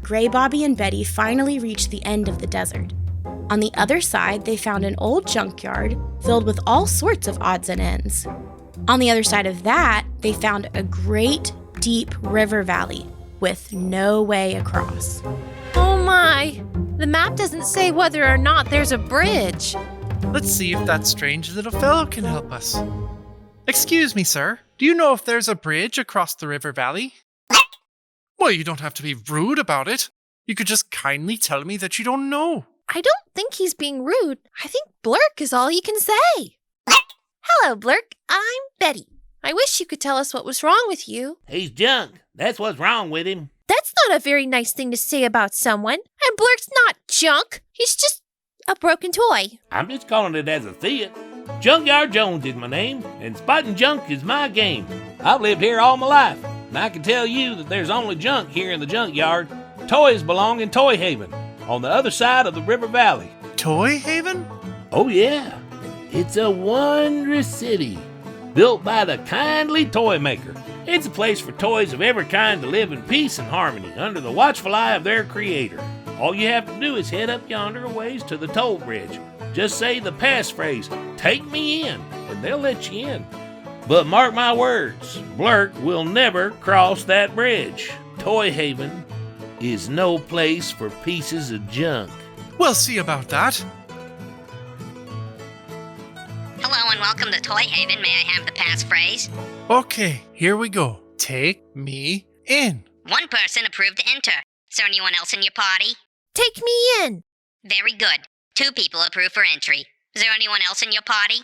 Greybobby and Betty finally reached the end of the desert. On the other side, they found an old junkyard filled with all sorts of odds and ends. On the other side of that, they found a great, deep river valley with no way across. Oh my! The map doesn't say whether or not there's a bridge. Let's see if that strange little fellow can help us. Excuse me, sir. Do you know if there's a bridge across the river valley? Well, you don't have to be rude about it. You could just kindly tell me that you don't know. I don't think he's being rude. I think Blerk is all he can say. Hello, Blerk. I'm Betty. I wish you could tell us what was wrong with you. He's junk. That's what's wrong with him. That's not a very nice thing to say about someone. And Blerk's not junk. He's just a broken toy. I'm just calling it as I see it. Junkyard Jones is my name, and spotting junk is my game. I've lived here all my life, and I can tell you that there's only junk here in the junkyard. Toys belong in Toy Haven, on the other side of the river valley. Toy Haven? Oh yeah, it's a wondrous city, built by the kindly toy maker. It's a place for toys of every kind to live in peace and harmony under the watchful eye of their creator. All you have to do is head up yonder a ways to the toll bridge. Just say the passphrase, "Take me in," and they'll let you in. But mark my words, Blerk will never cross that bridge. Toy Haven is no place for pieces of junk. We'll see about that. Hello and welcome to Toy Haven. May I have the passphrase? Okay, here we go. Take me in. One person approved to enter. Is there anyone else in your party? Take me in. Very good. 2 people approved for entry. Is there anyone else in your party?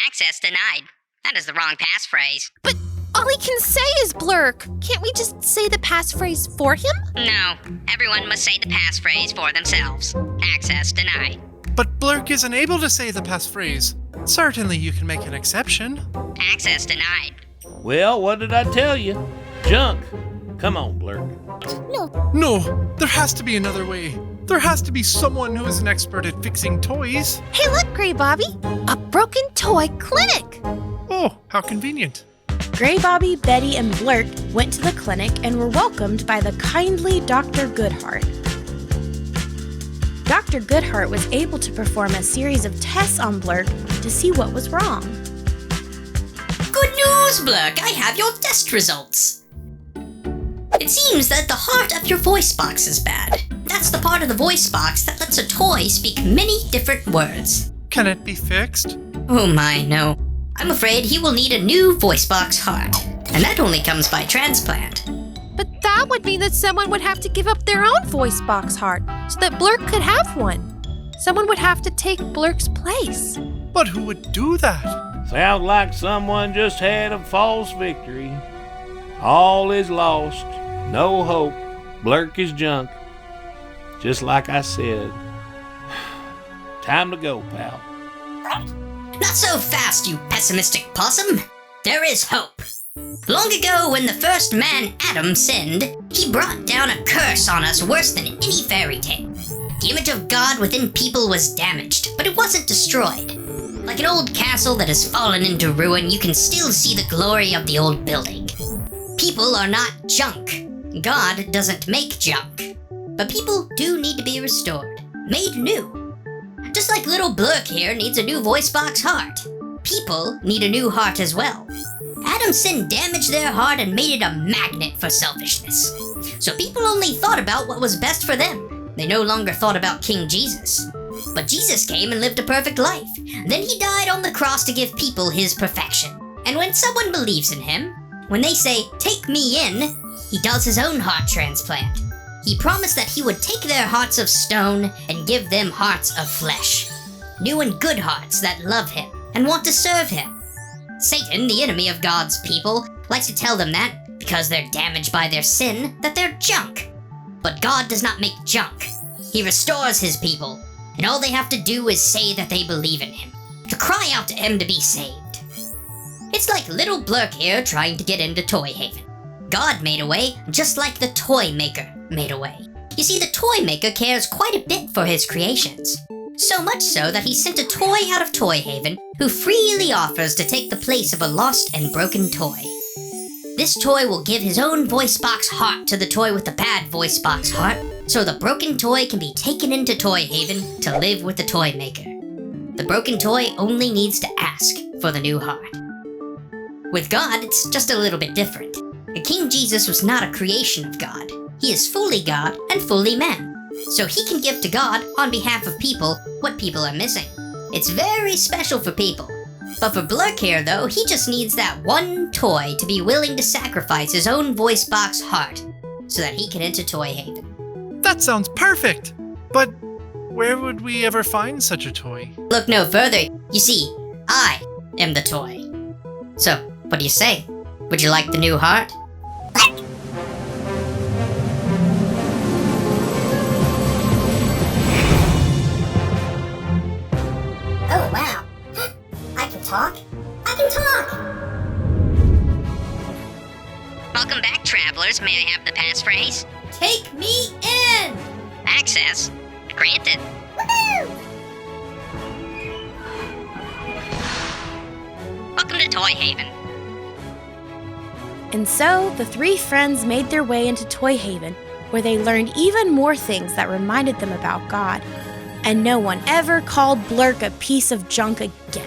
Access denied. That is the wrong passphrase. But all he can say is Blerk. Can't we just say the passphrase for him? No. Everyone must say the passphrase for themselves. Access denied. But Blerk isn't able to say the passphrase. Certainly you can make an exception. Access denied. Well, what did I tell you? Junk. Come on, Blerk. No, there has to be another way. There has to be someone who is an expert at fixing toys. Hey, look, Greybobby. A broken toy clinic. Oh, how convenient. Greybobby, Betty, and Blerk went to the clinic and were welcomed by the kindly Dr. Goodheart. Dr. Goodheart was able to perform a series of tests on Blerk to see what was wrong. Good news, Blerk. I have your test results. It seems that the heart of your voice box is bad. That's the part of the voice box that lets a toy speak many different words. Can it be fixed? Oh my, no. I'm afraid he will need a new voice box heart, and that only comes by transplant. But that would mean that someone would have to give up their own voice box heart so that Blerk could have one. Someone would have to take Blerk's place. But who would do that? Sounds like someone just had a false victory. All is lost. No hope. Blerk is junk. Just like I said. Time to go, pal. Not so fast, you pessimistic possum. There is hope. Long ago, when the first man, Adam, sinned, he brought down a curse on us worse than any fairy tale. The image of God within people was damaged, but it wasn't destroyed. Like an old castle that has fallen into ruin, you can still see the glory of the old building. People are not junk. God doesn't make junk. But people do need to be restored, made new. Just like little Blerk here needs a new voice box heart. People need a new heart as well. Adam's sin damaged their heart and made it a magnet for selfishness. So people only thought about what was best for them. They no longer thought about King Jesus. But Jesus came and lived a perfect life. Then he died on the cross to give people his perfection. And when someone believes in him, when they say, "Take me in," he does his own heart transplant. He promised that he would take their hearts of stone and give them hearts of flesh. New and good hearts that love him and want to serve him. Satan, the enemy of God's people, likes to tell them that, because they're damaged by their sin, that they're junk. But God does not make junk. He restores his people, and all they have to do is say that they believe in him, to cry out to him to be saved. It's like little Blerk here trying to get into Toy Haven. God made a way, just like the toy maker made a way. You see, the toy maker cares quite a bit for his creations. So much so that he sent a toy out of Toy Haven who freely offers to take the place of a lost and broken toy. This toy will give his own voice box heart to the toy with the bad voice box heart, so the broken toy can be taken into Toy Haven to live with the toy maker. The broken toy only needs to ask for the new heart. With God, it's just a little bit different. King Jesus was not a creation of God. He is fully God and fully man, so he can give to God on behalf of people what people are missing. It's very special for people. But for Blerk here, though, he just needs that one toy to be willing to sacrifice his own voice box heart so that he can enter Toy Haven. That sounds perfect! But where would we ever find such a toy? Look no further. You see, I am the toy. So, what do you say? Would you like the new heart? Oh, wow. I can talk. I can talk! Welcome back, travelers. May I have the passphrase? Take me in! Access granted. Woohoo! Welcome to Toy Haven. And so the three friends made their way into Toy Haven, where they learned even more things that reminded them about God. And no one ever called Blerk a piece of junk again.